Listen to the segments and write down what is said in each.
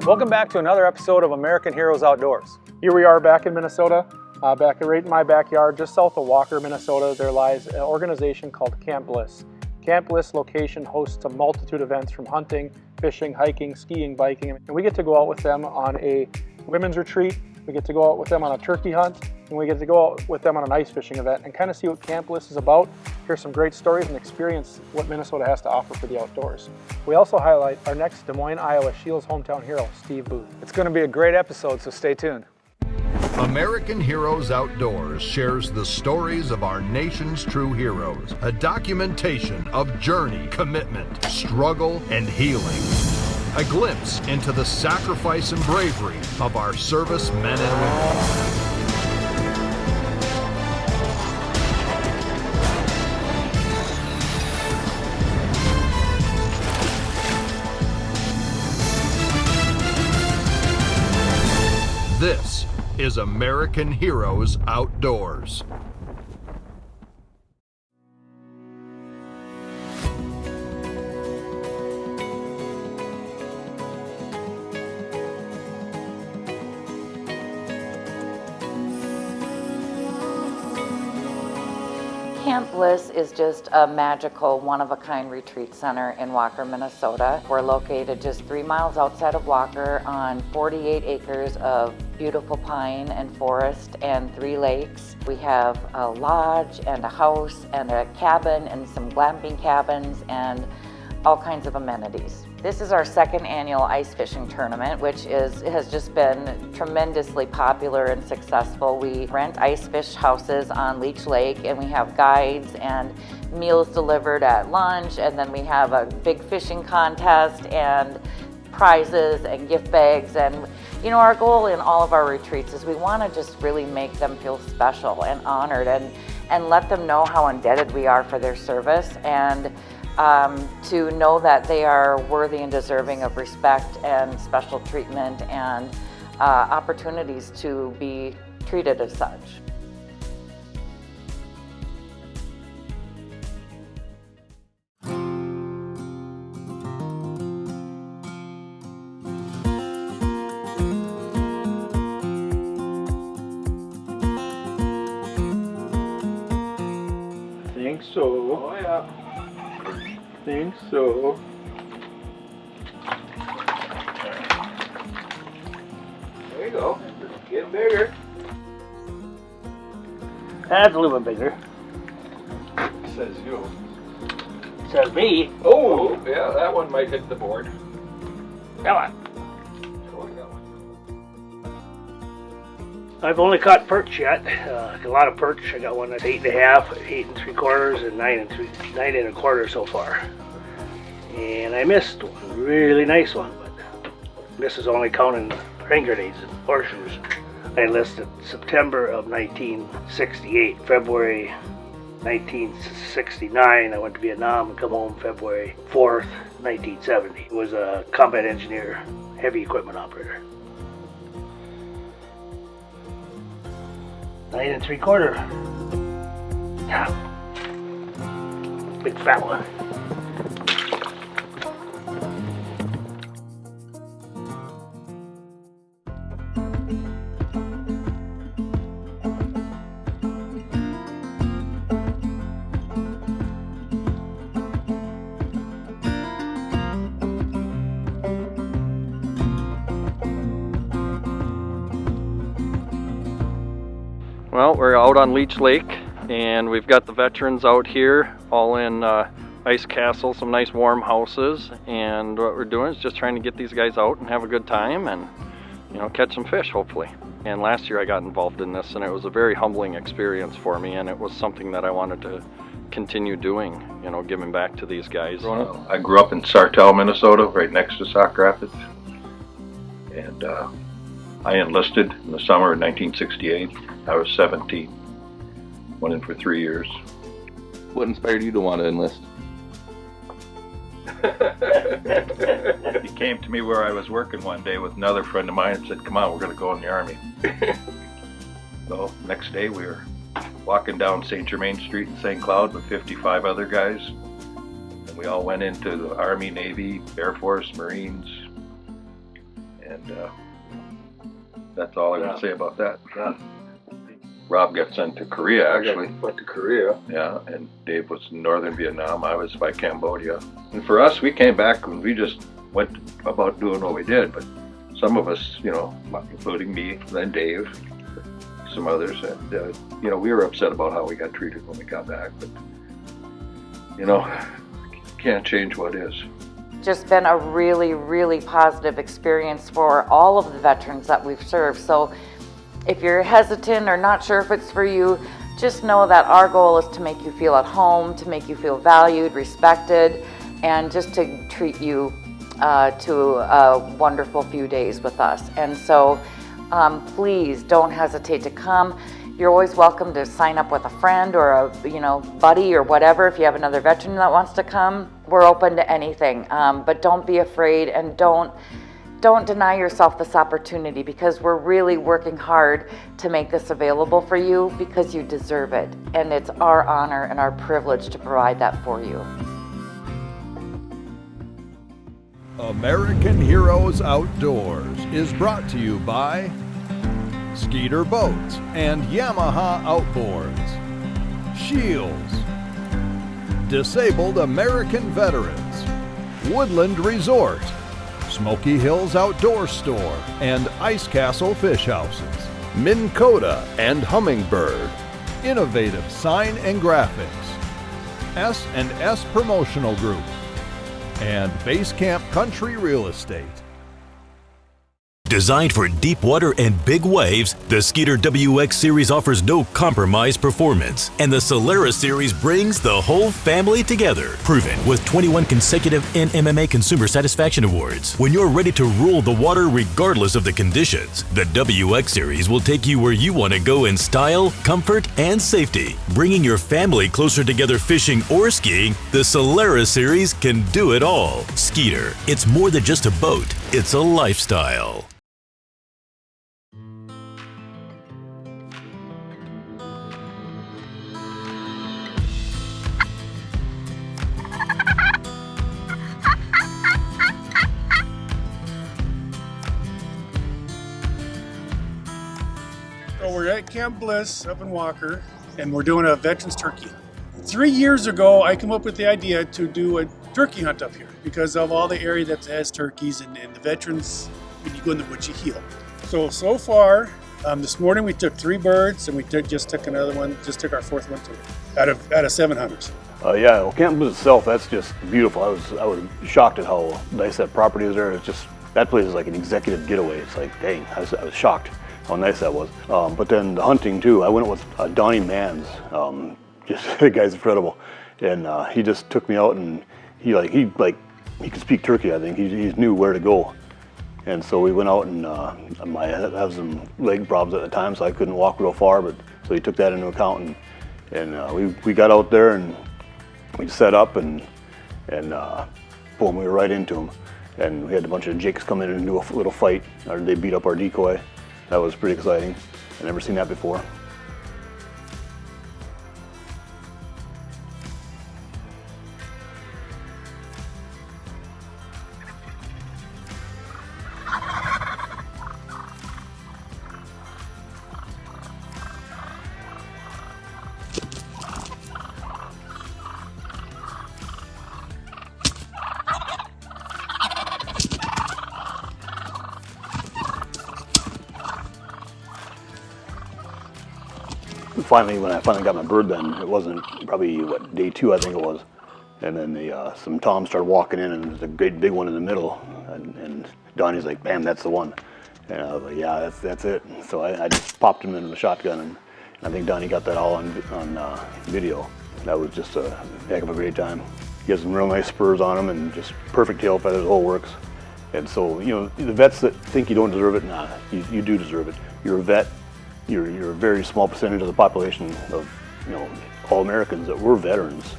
Welcome back to another episode of American Heroes Outdoors. Here we are back in Minnesota, back right in my backyard, just south of Walker, Minnesota. There lies an organization called Camp Bliss. Camp Bliss location hosts a multitude of events from hunting, fishing, hiking, skiing, biking, and we get to go out with them on a women's retreat. We get to go out with them on a turkey hunt, and we get to go out with them on an ice fishing event and kind of see what Camp Bliss is about, hear some great stories, and experience what Minnesota has to offer for the outdoors. We also highlight our next Des Moines Iowa SCHEELS hometown hero, Steve Booth. It's going to be a great episode, so stay tuned. American Heroes Outdoors shares the stories of our nation's true heroes, a documentation of journey, commitment, struggle, and healing. A glimpse into the sacrifice and bravery of our service men and women. This is American Heroes Outdoors. Camp Bliss is just a magical, one-of-a-kind retreat center in Walker, Minnesota. We're located just 3 miles outside of Walker on 48 acres of beautiful pine and forest and 3 lakes. We have a lodge and a house and a cabin and some glamping cabins and all kinds of amenities. This is our 2nd annual ice fishing tournament, which has just been tremendously popular and successful. We rent ice fish houses on Leech Lake, and we have guides and meals delivered at lunch, and then we have a big fishing contest and prizes and gift bags. And you know, our goal in all of our retreats is we want to just really make them feel special and honored and let them know how indebted we are for their service, and to know that they are worthy and deserving of respect and special treatment and opportunities to be treated as such. I think so. Oh yeah. Think so. There you go. Get bigger. That's a little bit bigger. Says you. Says me. Oh, yeah, that one might hit the board. Come on. Oh, I got one. I've only caught perch yet. A lot of perch. I got one that's 8.5, 8 3/4, and 9 1/4 so far. And I missed one, really nice one, but this is only counting hand grenades and horseshoes. I enlisted September of 1968, February 1969. I went to Vietnam and come home February 4th, 1970. I was a combat engineer, heavy equipment operator. 9 3/4. Yeah. Big fat one. Well, we're out on Leech Lake, and we've got the veterans out here all in ice castle, some nice warm houses, and what we're doing is just trying to get these guys out and have a good time and, you know, catch some fish, hopefully. And last year I got involved in this, and it was a very humbling experience for me, and it was something that I wanted to continue doing, you know, giving back to these guys. I grew up in Sartell, Minnesota, right next to Sauk Rapids, and I enlisted in the summer of 1968. I was 17. Went in for 3 years. What inspired you to want to enlist? He came to me where I was working one day with another friend of mine and said, "Come on, we're going to go in the Army." So next day we were walking down St. Germain Street in St. Cloud with 55 other guys. And we all went into the Army, Navy, Air Force, Marines. And And that's all I can say about that. Rob got sent to Korea, actually. Went to Korea. Yeah, and Dave was in northern Vietnam. I was by Cambodia. And for us, we came back and we just went about doing what we did. But some of us, you know, including me, then Dave, some others, and you know, we were upset about how we got treated when we got back. But you know, can't change what is. Just been a really, really positive experience for all of the veterans that we've served. So if you're hesitant or not sure if it's for you, just know that our goal is to make you feel at home, to make you feel valued, respected, and just to treat you to a wonderful few days with us. And so please don't hesitate to come. You're always welcome to sign up with a friend or a buddy or whatever. If you have another veteran that wants to come, we're open to anything. But don't be afraid, and don't deny yourself this opportunity, because we're really working hard to make this available for you because you deserve it. And it's our honor and our privilege to provide that for you. American Heroes Outdoors is brought to you by Skeeter Boats and Yamaha Outboards, Scheels, Disabled American Veterans, Woodland Resort, Smoky Hills Outdoor Store and Ice Castle Fish Houses, Minn Kota and Hummingbird, Innovativesign&graffix, S&S Promotional Group, and Base Camp Country Real Estate. Designed for deep water and big waves, the Skeeter WX series offers no compromise performance, and the Solaris series brings the whole family together. Proven with 21 consecutive NMMA Consumer Satisfaction Awards. When you're ready to rule the water regardless of the conditions, the WX series will take you where you want to go in style, comfort, and safety. Bringing your family closer together fishing or skiing, the Solaris series can do it all. Skeeter, it's more than just a boat, it's a lifestyle. So we're at Camp Bliss up in Walker, and we're doing a veterans turkey. 3 years ago, I came up with the idea to do a turkey hunt up here because of all the area that has turkeys, and the veterans, when you go in the woods, you heal. So far, this morning we took 3 birds, and we just took another one, just took our 4th one too, out of 7 hunters. Yeah, well, Camp Bliss itself, that's just beautiful. I was shocked at how nice that property is there. It's just, that place is like an executive getaway. It's like, dang, I was shocked how nice that was. But then the hunting too, I went with Donnie Mans. Just the guy's incredible, and he just took me out, and he could speak turkey. I think he knew where to go, and so we went out, and I had some leg problems at the time, so I couldn't walk real far. But so he took that into account, and we got out there and we set up, and boom, we were right into him, and we had a bunch of jakes come in and do a little fight. Or they beat up our decoy. That was pretty exciting. I'd never seen that before. Finally, when I finally got my bird, then it wasn't probably day 2, I think it was, and then some toms started walking in, and there's a great big one in the middle, and Donnie's like, "Bam, that's the one," and I was like, "Yeah, that's it." So I just popped him into the shotgun, and I think Donnie got that all on video. That was just a heck of a great time. He has some real nice spurs on him, and just perfect tail feathers, the whole works. And so, the vets that think you don't deserve it, nah, you do deserve it. You're a vet. You're a very small percentage of the population of, all Americans that were veterans.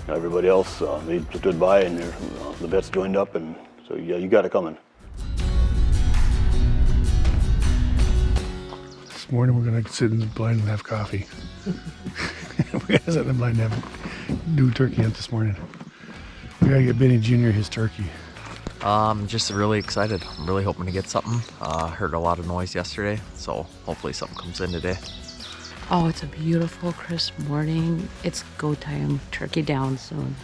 Everybody else, they stood by, and the vets joined up, and so yeah, you got it coming. This morning we're gonna sit in the blind and have coffee. We're gonna sit in the blind and do turkey hunt this morning. We gotta get Benny Jr. his turkey. I'm just really excited. I'm really hoping to get something. Heard a lot of noise yesterday, so hopefully something comes in today. Oh, it's a beautiful, crisp morning. It's go time. Turkey down soon.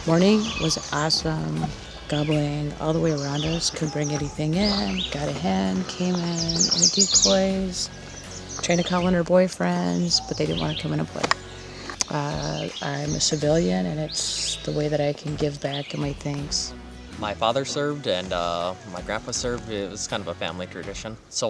Morning was awesome. Gobbling all the way around us. Couldn't bring anything in. Got a hen, came in the decoys. Trying to call in her boyfriends, but they didn't want to come in and play. I'm a civilian, and it's the way that I can give back in my thanks. My father served and my grandpa served. It was kind of a family tradition. So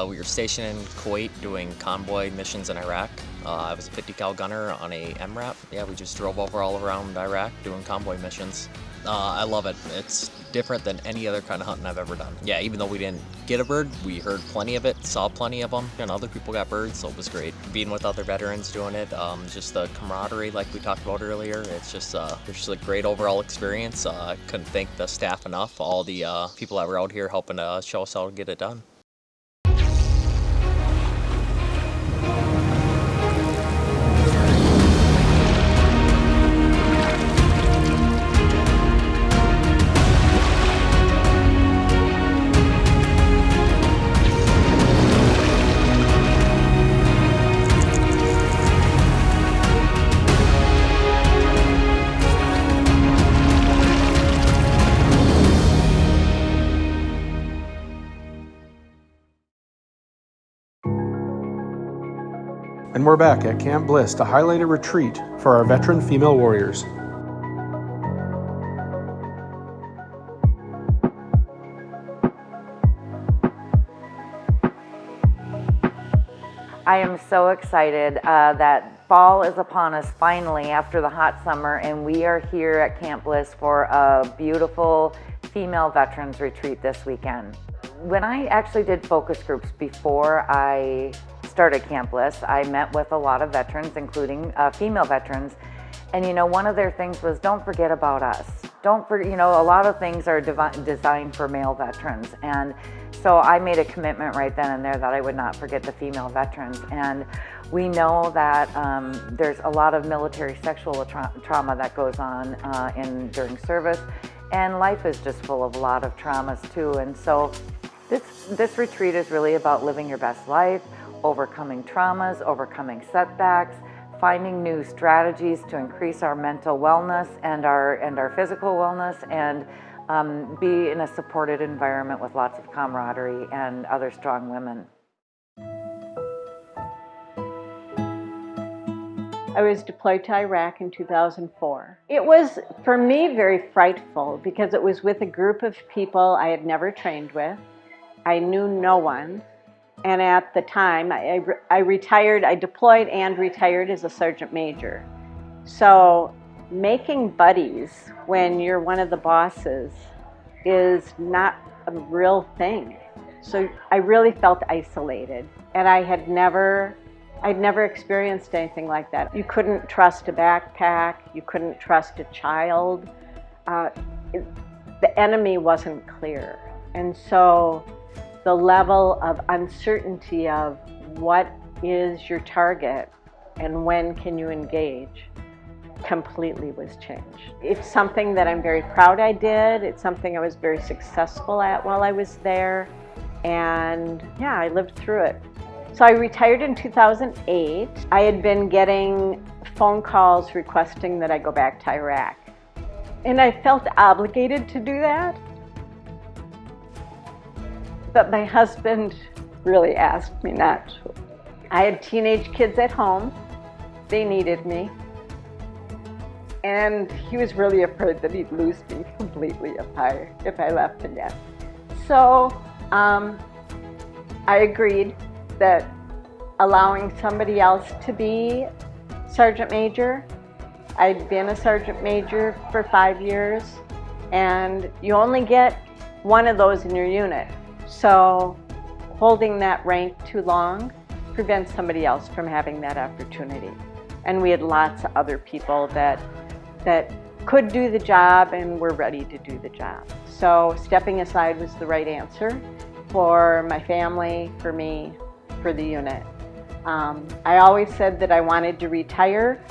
we were stationed in Kuwait doing convoy missions in Iraq. I was a 50 cal gunner on a MRAP. Yeah, we just drove all around Iraq doing convoy missions. I love it. It's different than any other kind of hunting I've ever done. Yeah, even though we didn't get a bird, we heard plenty of it, saw plenty of them, and other people got birds, so it was great. Being with other veterans doing it, just the camaraderie like we talked about earlier, it's just a great overall experience. I couldn't thank the staff enough, all the people that were out here helping to show us how to get it done. And we're back at Camp Bliss to highlight a retreat for our veteran female warriors. I am so excited that fall is upon us finally after the hot summer, and we are here at Camp Bliss for a beautiful female veterans retreat this weekend. When I actually did focus groups before I started Camp Bliss, I met with a lot of veterans, including female veterans, and one of their things was, don't forget about us. Don't forget, a lot of things are designed for male veterans, and so I made a commitment right then and there that I would not forget the female veterans. And we know that there's a lot of military sexual trauma that goes on during service, and life is just full of a lot of traumas too. And so this retreat is really about living your best life, overcoming traumas, overcoming setbacks, finding new strategies to increase our mental wellness and our physical wellness, and be in a supported environment with lots of camaraderie and other strong women. I was deployed to Iraq in 2004. It was, for me, very frightful because it was with a group of people I had never trained with. I knew no one. And at the time, I retired, I deployed and retired as a sergeant major. So making buddies when you're one of the bosses is not a real thing. So I really felt isolated, and I'd never experienced anything like that. You couldn't trust a backpack, you couldn't trust a child. The enemy wasn't clear. And so the level of uncertainty of what is your target and when can you engage completely was changed. It's something that I'm very proud I did. It's something I was very successful at while I was there. And yeah, I lived through it. So I retired in 2008. I had been getting phone calls requesting that I go back to Iraq. And I felt obligated to do that. But my husband really asked me not to. I had teenage kids at home. They needed me. And he was really afraid that he'd lose me completely if I left again. So I agreed that allowing somebody else to be Sergeant Major. I'd been a Sergeant Major for 5 years, and you only get one of those in your unit. So holding that rank too long prevents somebody else from having that opportunity. And we had lots of other people that could do the job and were ready to do the job. So stepping aside was the right answer for my family, for me, for the unit. I always said that I wanted to retire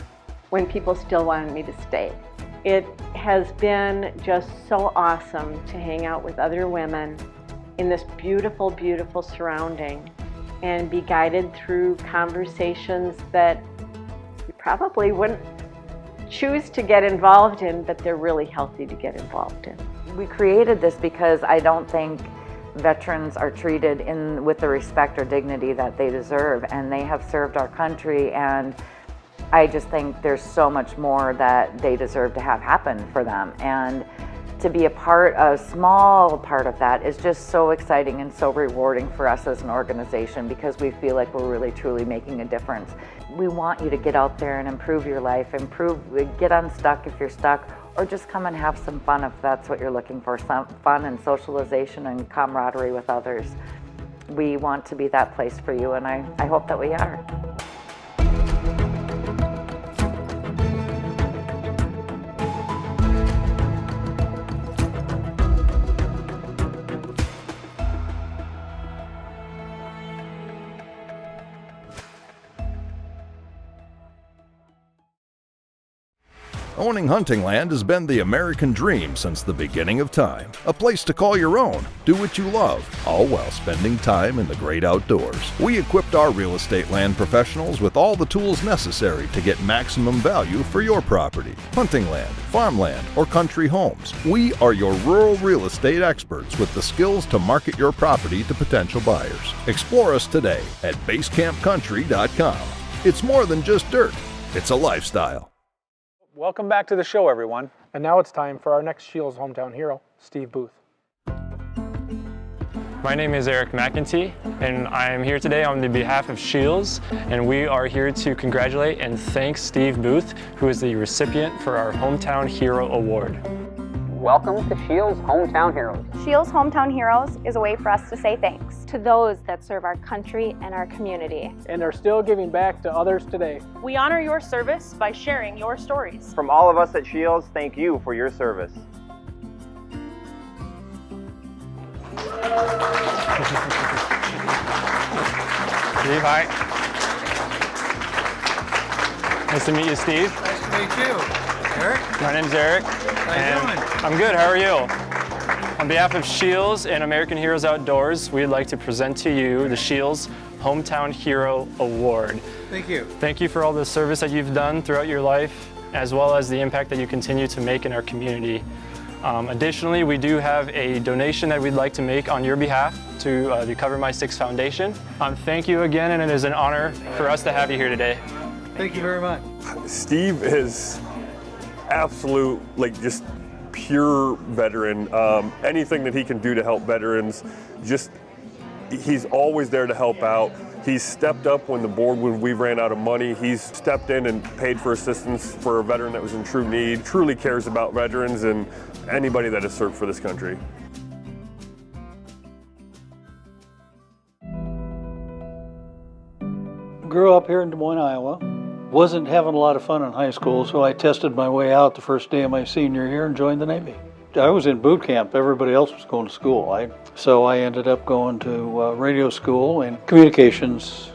when people still wanted me to stay. It has been just so awesome to hang out with other women in this beautiful, beautiful surrounding and be guided through conversations that you probably wouldn't choose to get involved in, but they're really healthy to get involved in. We created this because I don't think veterans are treated with the respect or dignity that they deserve, and they have served our country, and I just think there's so much more that they deserve to have happen for them. And to be a small part of that is just so exciting and so rewarding for us as an organization, because we feel like we're really truly making a difference. We want you to get out there and improve your life, get unstuck if you're stuck, or just come and have some fun if that's what you're looking for, some fun and socialization and camaraderie with others. We want to be that place for you, and I hope that we are. Owning hunting land has been the American dream since the beginning of time. A place to call your own, do what you love, all while spending time in the great outdoors. We equipped our real estate land professionals with all the tools necessary to get maximum value for your property. Hunting land, farmland, or country homes. We are your rural real estate experts with the skills to market your property to potential buyers. Explore us today at basecampcountry.com. It's more than just dirt, it's a lifestyle. Welcome back to the show, everyone. And now it's time for our next Shields hometown hero, Steve Booth. My name is Eric McEntee, and I am here today on the behalf of Shields, and we are here to congratulate and thank Steve Booth, who is the recipient for our Hometown Hero Award. Welcome to Shields Hometown Heroes. Shields Hometown Heroes is a way for us to say thanks to those that serve our country and our community. And are still giving back to others today. We honor your service by sharing your stories. From all of us at Shields, thank you for your service. Steve, hi. Nice to meet you, Steve. Nice to meet you. Eric? My name's Eric. How you doing? I'm good, how are you? On behalf of Shields and American Heroes Outdoors, we'd like to present to you the Shields Hometown Hero Award. Thank you. Thank you for all the service that you've done throughout your life, as well as the impact that you continue to make in our community. Additionally, we do have a donation that we'd like to make on your behalf to the Cover My Six Foundation. Thank you again, and it is an honor for us to have you here today. Thank you very much. Steve is absolute, just pure veteran. Anything that he can do to help veterans, he's always there to help out. He's stepped up when we ran out of money. He's stepped in and paid for assistance for a veteran that was in true need. Truly cares about veterans and anybody that has served for this country. Grew up here in Des Moines, Iowa. Wasn't having a lot of fun in high school, so I tested my way out the first day of my senior year and joined the Navy. I was in boot camp. Everybody else was going to school. So I ended up going to radio school and communications,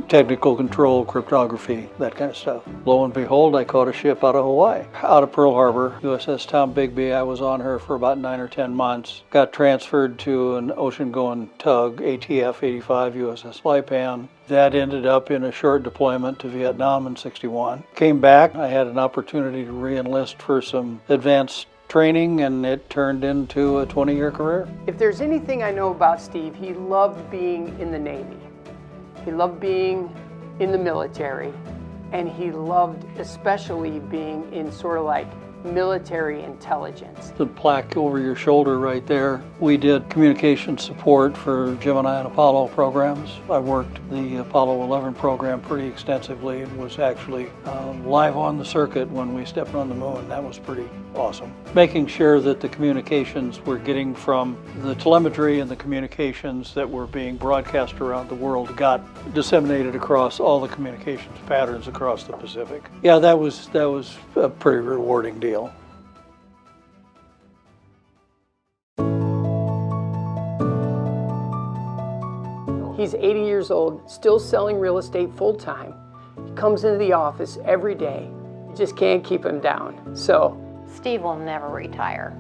technical control, cryptography, that kind of stuff. Lo and behold, I caught a ship out of Hawaii, out of Pearl Harbor, USS Tom Bigby. I was on her for about 9 or 10 months. Got transferred to an ocean-going tug, ATF 85 USS Saipan. That ended up in a short deployment to Vietnam in '61. Came back, I had an opportunity to re-enlist for some advanced training, and it turned into a 20-year career. If there's anything I know about Steve, he loved being in the Navy. He loved being in the military, and he loved especially being in sort of like military intelligence. The plaque over your shoulder right there, we did communication support for Gemini and Apollo programs. I worked the Apollo 11 program pretty extensively and was actually live on the circuit when we stepped on the moon. That was pretty awesome. Making sure that the communications we're getting from the telemetry and the communications that were being broadcast around the world got disseminated across all the communications patterns across the Pacific. Yeah, that was a pretty rewarding deal. He's 80 years old, still selling real estate full-time. He comes into the office every day. You just can't keep him down. So Steve will never retire.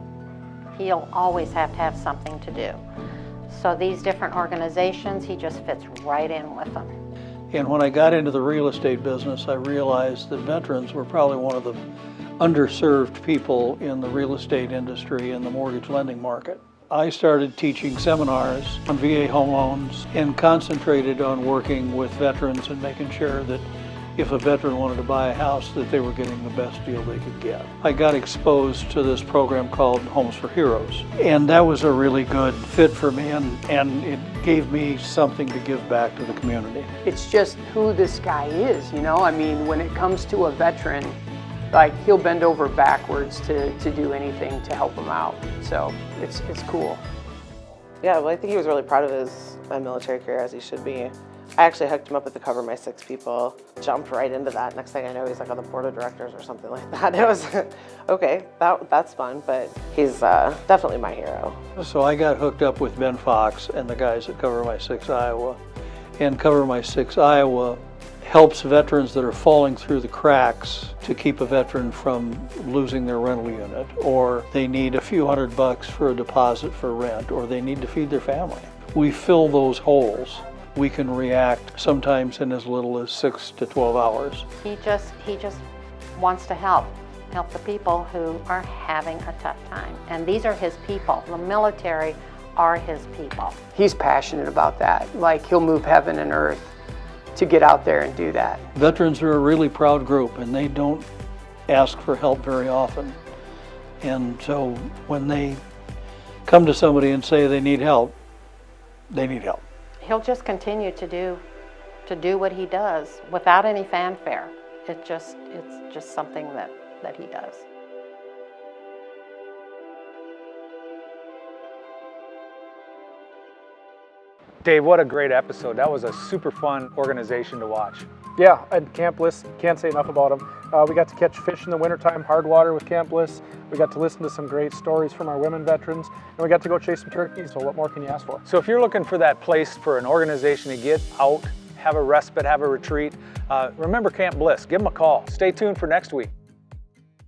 He'll always have to have something to do. So these different organizations, he just fits right in with them. And when I got into the real estate business, I realized that veterans were probably one of the underserved people in the real estate industry and the mortgage lending market. I started teaching seminars on VA home loans and concentrated on working with veterans and making sure that if a veteran wanted to buy a house, that they were getting the best deal they could get. I got exposed to this program called Homes for Heroes, and that was a really good fit for me, and it gave me something to give back to the community. it's just who this guy is, you know? I mean, when it comes to a veteran, like he'll bend over backwards to do anything to help him out. So it's cool. Yeah, well, I think he was really proud of his military career, as he should be. I actually hooked him up with the Cover My Six people, jumped right into that. Next thing I know, he's like on the board of directors or something like that. It was, okay, that's fun, but he's definitely my hero. So I got hooked up with Ben Fox and the guys at Cover My Six Iowa. And Cover My Six Iowa helps veterans that are falling through the cracks to keep a veteran from losing their rental unit, or they need a few $100 for a deposit for rent, or they need to feed their family. We fill those holes. We can react sometimes in as little as 6 to 12 hours. He just wants to help the people who are having a tough time. And these are his people. The military are his people. He's passionate about that. Like he'll move heaven and earth to get out there and do that. Veterans are a really proud group, and they don't ask for help very often. And so when they come to somebody and say they need help, they need help. He'll just continue to do what he does without any fanfare. It's just something that he does. Dave, what a great episode. That was a super fun organization to watch. Yeah, and Camp Bliss, can't say enough about them. We got to catch fish in the wintertime, hard water with Camp Bliss. We got to listen to some great stories from our women veterans, and we got to go chase some turkeys, so what more can you ask for? So if you're looking for that place for an organization to get out, have a respite, have a retreat, remember Camp Bliss. Give them a call. Stay tuned for next week.